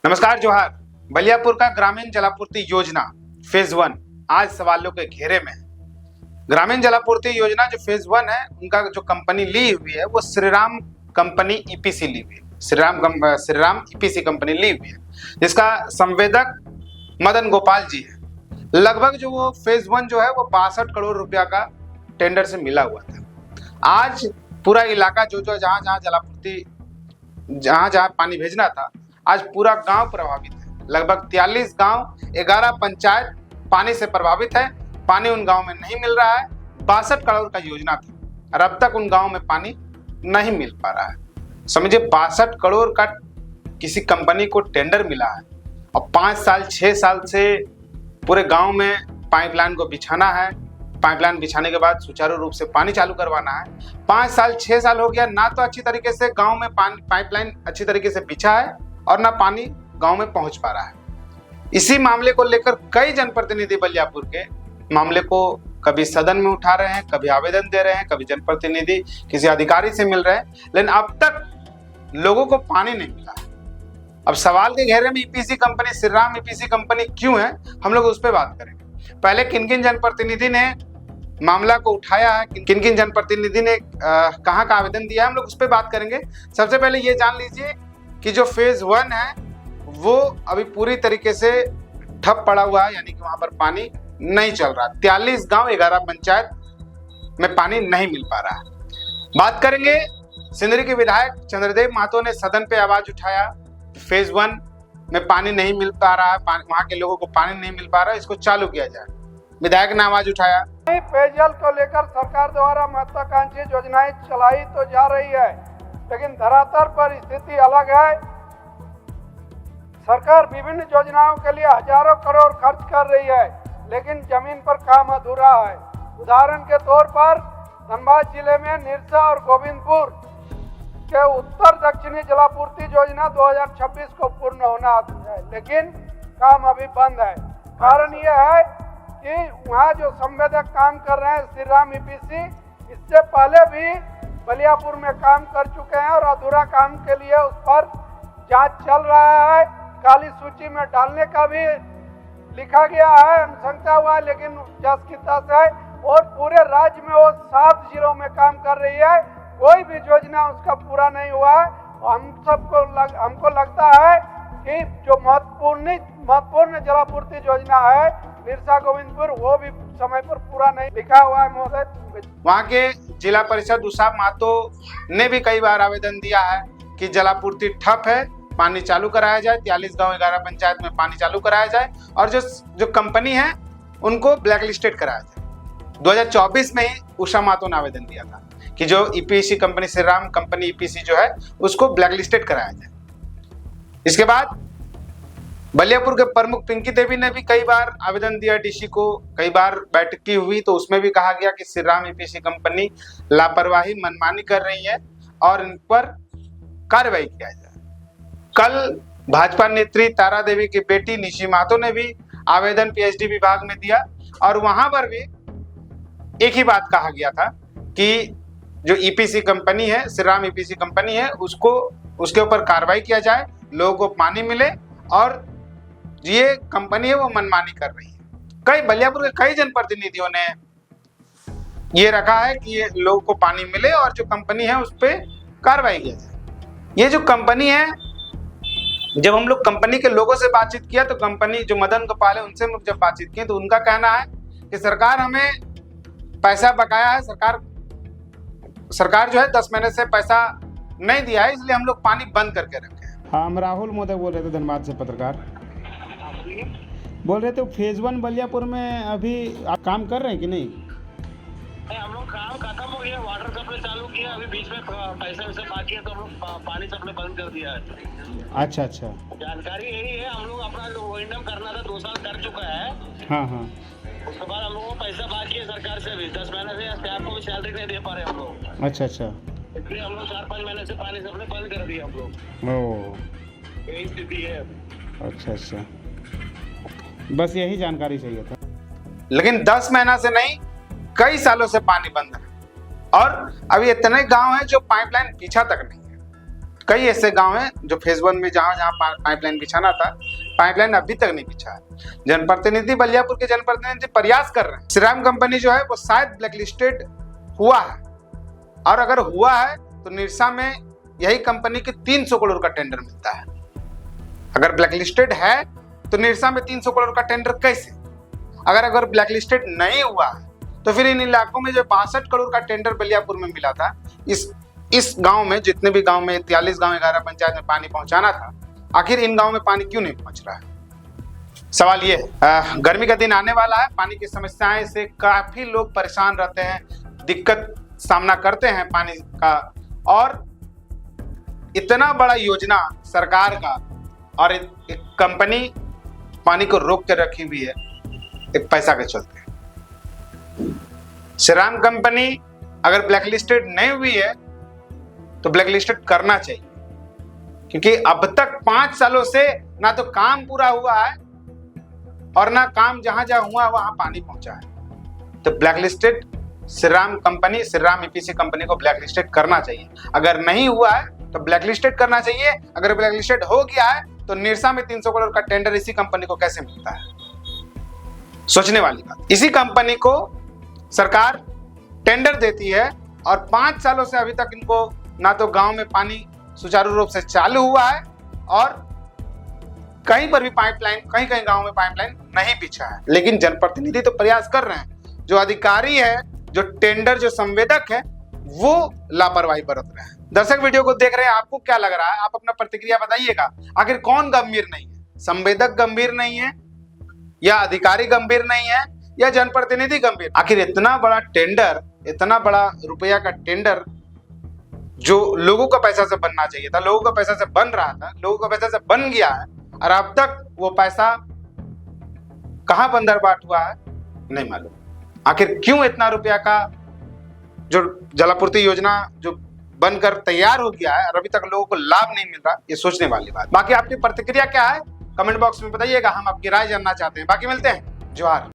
नमस्कार, जोहार। बलियापुर का ग्रामीण जलापूर्ति योजना फेज 1 आज सवालों के घेरे में है। ग्रामीण जलापूर्ति योजना जो फेज 1 है, उनका जो कंपनी ली हुई है वो श्रीराम कंपनी ईपीसी ली हुई है। श्रीराम ईपीसी कंपनी ली हुई है, जिसका संवेदक मदन गोपाल जी है। लगभग जो वो फेज 1 जो है वो 62 करोड़ रुपया का टेंडर से मिला हुआ था। आज पूरा इलाका जो जहां जलापूर्ति जहां पानी भेजना था, आज पूरा गांव प्रभावित है। लगभग 43 गांव, 11 पंचायत पानी से प्रभावित है। पानी उन गांव में नहीं मिल रहा है। 62 करोड़ का योजना था और अब तक उन गांव में पानी नहीं मिल पा रहा है। समझिए, 62 करोड़ का किसी कंपनी को टेंडर मिला है और 5 साल 6 साल से पूरे गांव में पाइपलाइन को बिछाना है। पाइपलाइन बिछाने के बाद सुचारू रूप से पानी चालू करवाना है। 5 साल 6 साल हो गया, ना तो अच्छी तरीके से गांव में पाइपलाइन अच्छी तरीके से बिछा है और ना पानी गांव में पहुंच पा रहा है। इसी मामले को लेकर कई जनप्रतिनिधि बलियापुर के मामले को कभी सदन में उठा रहे हैं, कभी आवेदन दे रहे हैं, कभी जनप्रतिनिधि किसी अधिकारी से मिल रहे हैं, लेकिन अब तक लोगों को पानी नहीं मिला है। अब सवाल के घेरे में EPC company, Shriram EPC company क्यों है, हम लोग उस पर बात करेंगे। पहले किन किन जनप्रतिनिधि ने मामला को उठाया है, किन किन जनप्रतिनिधि ने कहाँ का आवेदन दिया है, हम लोग उस पर बात करेंगे। सबसे पहले ये जान लीजिए कि जो फेज 1 है वो अभी पूरी तरीके से ठप पड़ा हुआ है, यानी कि वहां पर पानी नहीं चल रहा। 43 गांव, 11 पंचायत में पानी नहीं मिल पा रहा है। बात करेंगे, सिंदरी के विधायक चंद्रदेव महतो ने सदन पे आवाज उठाया, फेज 1 में पानी नहीं मिल पा रहा है, वहां के लोगों को पानी नहीं मिल पा रहा है, इसको चालू किया जाए। विधायक ने आवाज उठाया। पेयजल को लेकर सरकार द्वारा महत्वाकांक्षी योजनाएं चलाई तो जा रही है, लेकिन धरातल पर स्थिति अलग है। सरकार विभिन्न योजनाओं के लिए हजारों करोड़ खर्च कर रही है, लेकिन जमीन पर काम अधूरा है। उदाहरण के तौर पर धनबाद जिले में निरसा और गोविंदपुर के उत्तर दक्षिणी जलापूर्ति योजना 2026 को पूर्ण होना है, लेकिन काम अभी बंद है। कारण यह है कि वहाँ जो संवेदक काम कर रहे हैं श्रीराम ईपीसी, इससे पहले भी बलियापुर में काम कर चुके हैं और अधूरा काम के लिए उस पर जांच चल रहा है। काली सूची में डालने का भी लिखा गया है, अनुशंसा हुआ है, लेकिन जस की तस है। और पूरे राज्य में वो 7 जिलों में काम कर रही है, कोई भी योजना उसका पूरा नहीं हुआ है। हमको लगता है कि जो महत्वपूर्ण जलापूर्ति योजना है निरसा गोविंदपुर, वो भी समय पर पूरा नहीं लिखा हुआ है। महोदय, वहाँ के जिला परिषद उषा महतो ने भी कई बार आवेदन दिया है कि जलापूर्ति ठप है, पानी चालू कराया जाए। 43 गांव, 11 पंचायत में पानी चालू कराया जाए और जो कंपनी है उनको ब्लैक लिस्टेड कराया जाए। 2024 में ही उषा महतो ने आवेदन दिया था कि जो EPC company, Shriram company EPC जो है, उसको ब्लैक लिस्टेड कराया जाए। इसके बाद बलियापुर के प्रमुख पिंकी देवी ने भी कई बार आवेदन दिया डीसी को। कई बार बैठक की हुई तो उसमें भी कहा गया कि श्रीराम ईपीसी कंपनी लापरवाही, मनमानी कर रही है और इन पर कार्रवाई किया जाए। कल भाजपा नेत्री तारा देवी की बेटी निशी महतो ने भी आवेदन पीएचडी विभाग में दिया और वहां पर भी एक ही बात कहा गया था कि जो ईपीसी कंपनी है, श्रीराम ईपीसी कंपनी है, उसके ऊपर कार्रवाई किया जाए, लोगों को पानी मिले। और ये कंपनी है वो मनमानी कर रही है। बलियापुर के कई जनप्रतिनिधियों ने ये रखा है कि ये लोगों को पानी मिले और जो कंपनी है उस पर कार्रवाई किया जाए। ये जो कंपनी है, जब हम लोग कंपनी के लोगों से बातचीत किया तो कंपनी जो मदन गोपाल है उनसे हम लोग जब बातचीत की तो उनका कहना है कि सरकार हमें पैसा बकाया है। सरकार जो है 10 महीने से पैसा नहीं दिया है, इसलिए हम लोग पानी बंद करके रखे हैं। हाँ, हम राहुल मोदी बोल रहे थे, धनबाद से पत्रकार बोल रहे थे। फेज 1 बलियापुर में अभी आप काम कर रहे हैं कि नहीं? हम लोग काम खत्म हो गया, वाटर सप्लाई चालू किया, अभी बीच में पैसा वैसा बाकी है तो हम लोग पानी सप्लाई बंद कर दिया है। अच्छा, जानकारी यही है, हम लोग अपना जो इंडम करना था 2 साल कर चुका है। हाँ। उसके बाद हम लोगों को पैसा बाकी है सरकार से भी, 10 महीने से स्टाफ को भी सैलरी नहीं दे पा रहे हम लोग। अच्छा, इसलिए हम लोग 4-5 महीने से पानी सप्लाई बंद कर दिया हम लोग। ओह, यही स्थिति है। अच्छा, बस यही जानकारी चाहिए था। लेकिन 10 महीना से नहीं, कई सालों से पानी बंद है और अभी इतने गांव हैं जो पाइपलाइन बिछा तक नहीं है। कई ऐसे गांव हैं जो फेज 1 में जहां जहां पाइपलाइन बिछाना था, पाइपलाइन अभी तक नहीं बिछा है। जनप्रतिनिधि बलियापुर के जनप्रतिनिधि प्रयास कर रहे हैं। श्रीराम कंपनी जो है वो शायद ब्लैकलिस्टेड हुआ है, और अगर हुआ है तो निरसा में यही कंपनी के 300 करोड़ का टेंडर मिलता है। अगर ब्लैकलिस्टेड है तो निरसा में 300 करोड़ का टेंडर कैसे? अगर ब्लैकलिस्टेड नहीं हुआ है तो फिर इन इलाकों में जो 62 करोड़ का टेंडर बलियापुर में मिला था, इस गांव में, जितने भी गांव में 43 गांव 11 पंचायत में पानी पहुंचाना था, आखिर इन गांव में पानी क्यों नहीं पहुंच रहा है? सवाल ये है। गर्मी का दिन आने वाला है, पानी की समस्याएं से काफी लोग परेशान रहते हैं, दिक्कत सामना करते हैं पानी का, और इतना बड़ा योजना सरकार का और एक कंपनी पानी को रोक के रखी हुई है एक पैसा के चलते। श्रीराम कंपनी अगर ब्लैकलिस्टेड नहीं हुई है तो ब्लैकलिस्टेड करना चाहिए, क्योंकि अब तक 5 सालों से ना तो काम पूरा हुआ है और ना काम जहां जहां हुआ वहां पानी पहुंचा है। तो blacklisted Shriram company, Shriram EPC company को ब्लैकलिस्टेड करना चाहिए। अगर नहीं हुआ है तो ब्लैकलिस्टेड करना चाहिए। अगर ब्लैकलिस्टेड हो गया है तो निरसा में 300 करोड़ का टेंडर इसी कंपनी को कैसे मिलता है? सोचने वाली बात। इसी कंपनी को सरकार टेंडर देती है और 5 सालों से अभी तक इनको ना तो गांव में पानी सुचारू रूप से चालू हुआ है, और कहीं पर भी पाइपलाइन, कहीं कहीं गांव में पाइपलाइन नहीं बिछा है। लेकिन जनप्रतिनिधि तो प्रयास कर रहे हैं, जो अधिकारी है, जो टेंडर, जो संवेदक है, वो लापरवाही बरत रहे हैं। दर्शक वीडियो को देख रहे हैं, आपको क्या लग रहा है? आप अपना प्रतिक्रिया बताइएगा। आखिर कौन गंभीर नहीं है? संवेदक गंभीर नहीं है, या अधिकारी गंभीर नहीं है, या जनप्रतिनिधि गंभीर? आखिर इतना बड़ा टेंडर, इतना बड़ा रुपया का टेंडर जो लोगों का पैसा से बनना चाहिए था, लोगों का पैसा से बन रहा था, लोगों का पैसा से बन गया है, और अब तक वो पैसा कहां बंदरबाट हुआ है नहीं मालूम। आखिर क्यों इतना रुपया का जो जलापूर्ति योजना जो बनकर तैयार हो गया है और अभी तक लोगों को लाभ नहीं मिल रहा? ये सोचने वाली बात। बाकी आपकी प्रतिक्रिया क्या है कमेंट बॉक्स में बताइएगा, हम आपकी राय जानना चाहते हैं। बाकी मिलते हैं, जोहार।